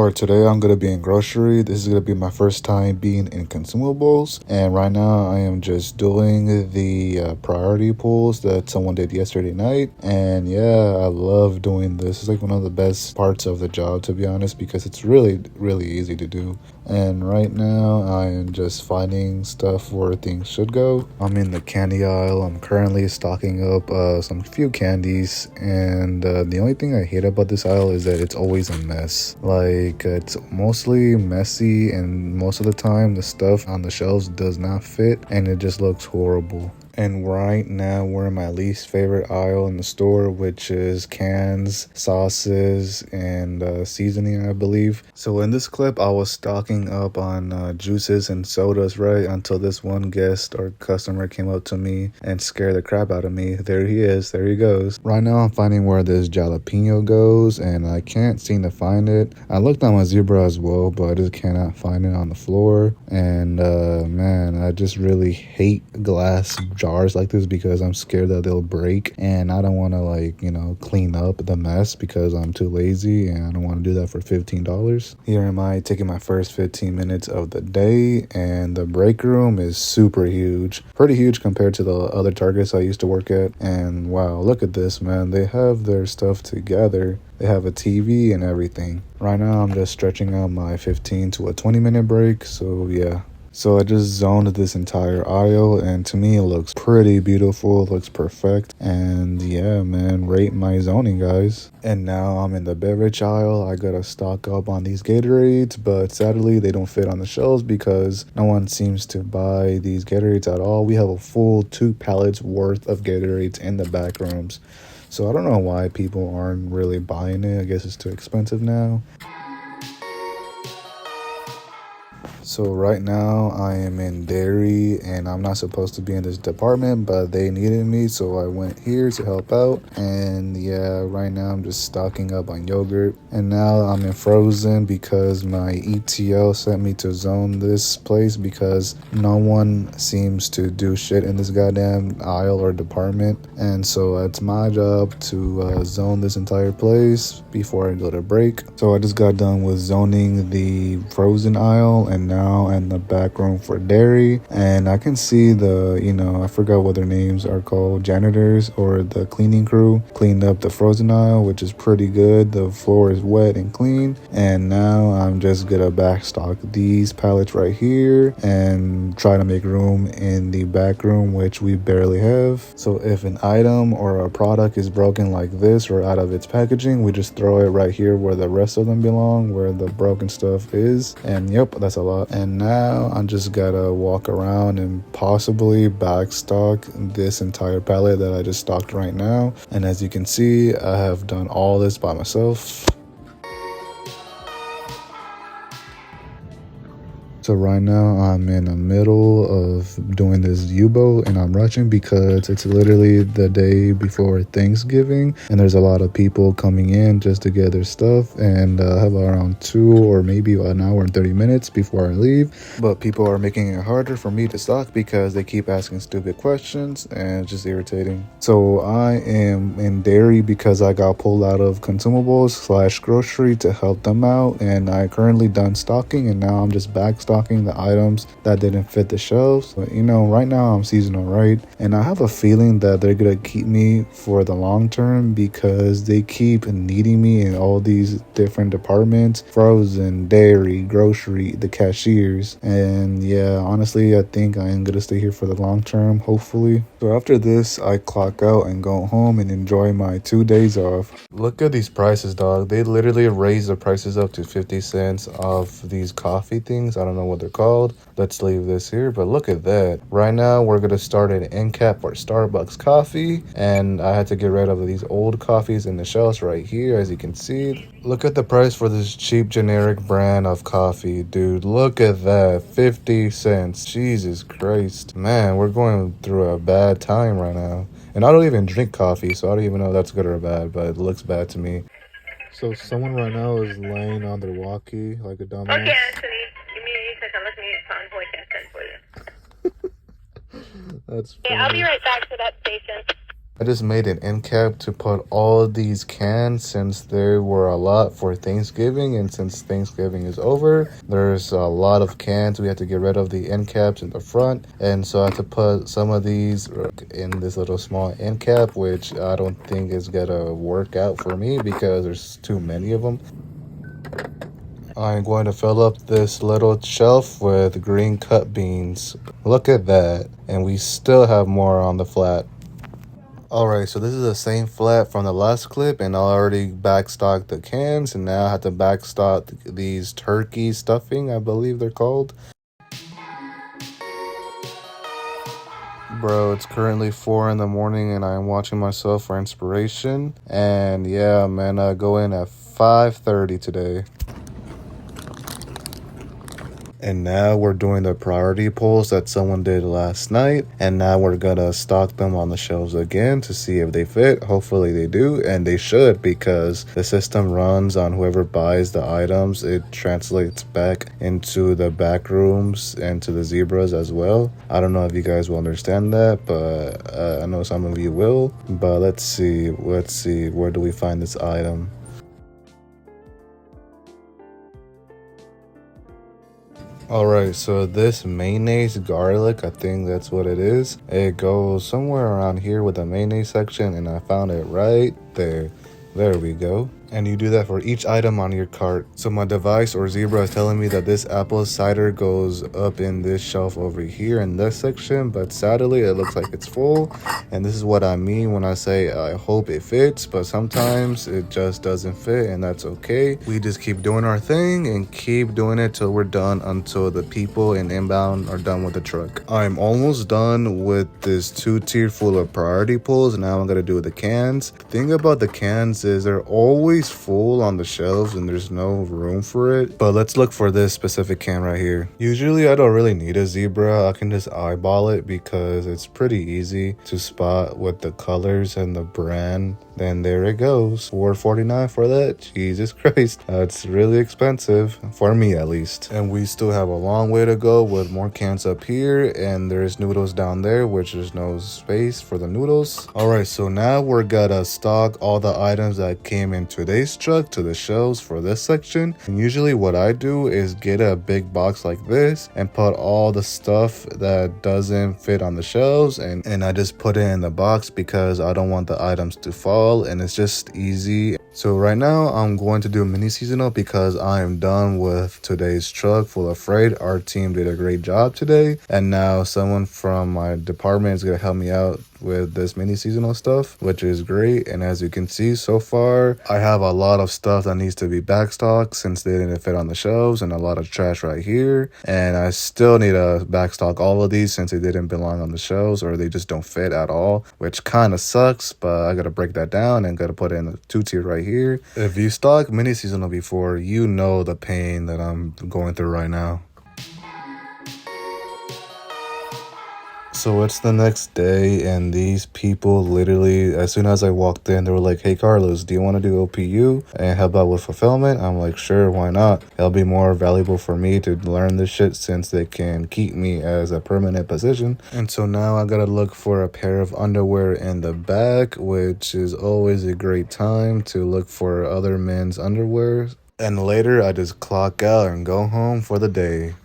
For today, I'm going to be in grocery. This is going to be my first time being in consumables. And right now, I am just doing the priority pulls that someone did yesterday night. And yeah, I love doing this. It's like one of the best parts of the job, to be honest, because it's really, really easy to do. And right now, I am just finding stuff where things should go. I'm in the candy aisle. I'm currently stocking up some few candies. And the only thing I hate about this aisle is that it's always a mess. Like, it's mostly messy, and most of the time, the stuff on the shelves does not fit, and it just looks horrible. And right now, we're in my least favorite aisle in the store, which is cans, sauces, and seasoning, I believe. So in this clip, I was stocking up on juices and sodas, right, until this one guest or customer came up to me and scared the crap out of me. There he is. There he goes. Right now, I'm finding where this jalapeno goes, and I can't seem to find it. I looked on my Zebra as well, but I just cannot find it on the floor. And man, I just really hate glass jars like this because I'm scared that they'll break, and I don't want to clean up the mess because I'm too lazy, and I don't want to do that for $15. Here am I taking my first 15 minutes of the day, and the break room is super huge, pretty huge compared to the other Targets I used to work at. And wow, look at this, man. They have their stuff together. They have a TV and everything. Right now I'm just stretching out my 15 to a 20-minute break, so yeah. So I just zoned this entire aisle, and to me it looks pretty beautiful. It looks perfect. And yeah, man, rate my zoning, guys. And now I'm in the beverage aisle. I gotta stock up on these Gatorades, but sadly they don't fit on the shelves because no one seems to buy these Gatorades at all. We have a full 2 pallets worth of Gatorades in the back rooms. So I don't know why people aren't really buying it. I guess it's too expensive now. So right now I am in dairy, and I'm not supposed to be in this department, but they needed me, so I went here to help out. And yeah, right now I'm just stocking up on yogurt. And now I'm in frozen because my ETO sent me to zone this place because no one seems to do shit in this goddamn aisle or department. And so it's my job to zone this entire place before I go to break. So I just got done with zoning the frozen aisle, and now in the back room for dairy, and I can see I forgot what their names are called, janitors or the cleaning crew cleaned up the frozen aisle, which is pretty good. The floor is wet and clean, and now I'm just gonna backstock these pallets right here and try to make room in the back room, which we barely have. So if an item or a product is broken like this or out of its packaging, we just throw it right here where the rest of them belong, where the broken stuff is. And yep, that's a lot. And now I just gotta walk around and possibly backstock this entire pallet that I just stocked right now. And as you can see, I have done all this by myself. So right now I'm in the middle of doing this U-boat, and I'm rushing because it's literally the day before Thanksgiving, and there's a lot of people coming in just to get their stuff, and I have around 2 or maybe an hour and 30 minutes before I leave. But people are making it harder for me to stock because they keep asking stupid questions, and it's just irritating. So I am in dairy because I got pulled out of consumables / grocery to help them out, and I currently done stocking, and now I'm just back stocking the items that didn't fit the shelves. But right now I'm seasonal, right? And I have a feeling that they're gonna keep me for the long term because they keep needing me in all these different departments: frozen, dairy, grocery, the cashiers. And yeah, honestly, I think I am gonna stay here for the long term, hopefully. So after this, I clock out and go home and enjoy my 2 days off. Look at these prices, dog. They literally raised the prices up to 50 cents of these coffee things. I don't know what they're called. Let's leave this here, but look at that. Right now we're gonna start an end cap for Starbucks coffee, and I had to get rid of these old coffees in the shelves right here, as you can see. Look at the price for this cheap generic brand of coffee, dude. Look at that, 50 cents. Jesus Christ, man, we're going through a bad time right now. And I don't even drink coffee, so I don't even know if that's good or bad, but it looks bad to me. So someone right now is laying on their walkie like a dumbass. Okay, Anthony, give me a second. Let me find voice accent for you. That's funny. Yeah, I'll be right back to that station. I just made an end cap to put all of these cans since there were a lot for Thanksgiving, and since Thanksgiving is over, there's a lot of cans. We had to get rid of the end caps in the front, and so I had to put some of these in this little small end cap, which I don't think is gonna work out for me because there's too many of them. I'm going to fill up this little shelf with green cut beans. Look at that, and we still have more on the flat. Alright, so this is the same flat from the last clip, and I already backstocked the cans, and now I have to backstock these turkey stuffing, I believe they're called. Bro, it's currently 4 in the morning, and I'm watching myself for inspiration. And yeah, man, I go in at 5:30 today. And now we're doing the priority pulls that someone did last night. And now we're gonna stock them on the shelves again to see if they fit. Hopefully they do, and they should, because the system runs on whoever buys the items. It translates back into the back rooms and to the zebras as well. I don't know if you guys will understand that, but I know some of you will. But let's see, where do we find this item? Alright, so this mayonnaise garlic, I think that's what it is. It goes somewhere around here with the mayonnaise section, and I found it right there. There we go. And you do that for each item on your cart. So my device or Zebra is telling me that this apple cider goes up in this shelf over here in this section, but sadly it looks like it's full. And this is what I mean when I say I hope it fits, but sometimes it just doesn't fit, and that's okay. We just keep doing our thing and keep doing it till we're done, until the people in inbound are done with the truck. I'm almost done with this 2-tier full of priority pulls. Now I'm gonna do the cans. The thing about the cans is they're always full on the shelves and there's no room for it. But let's look for this specific can right here. Usually I don't really need a Zebra. I can just eyeball it because it's pretty easy to spot with the colors and the brand. Then there it goes, $4.49 for that. Jesus Christ, that's really expensive for me at least. And we still have a long way to go with more cans up here, and there's noodles down there, which there's no space for the noodles. All right, so now we're gonna stock all the items that came in today's truck to the shelves for this section. And usually what I do is get a big box like this and put all the stuff that doesn't fit on the shelves, and I just put it in the box because I don't want the items to fall, and it's just easy. So right now I'm going to do a mini seasonal because I am done with today's truck full of freight. Our team did a great job today, and now someone from my department is going to help me out with this mini seasonal stuff, which is great. And as you can see so far, I have a lot of stuff that needs to be backstocked since they didn't fit on the shelves, and a lot of trash right here. And I still need to backstock all of these since they didn't belong on the shelves, or they just don't fit at all, which kind of sucks, but I gotta break that down and gotta put it in the 2-tier right here. If you stock mini seasonal before, you know the pain that I'm going through right now. So it's the next day, and these people literally, as soon as I walked in, they were like, "Hey Carlos, do you want to do OPU and help out with fulfillment?" I'm like, "Sure, why not? It'll be more valuable for me to learn this shit since they can keep me as a permanent position." And so now I gotta look for a pair of underwear in the back, which is always a great time to look for other men's underwear. And later I just clock out and go home for the day.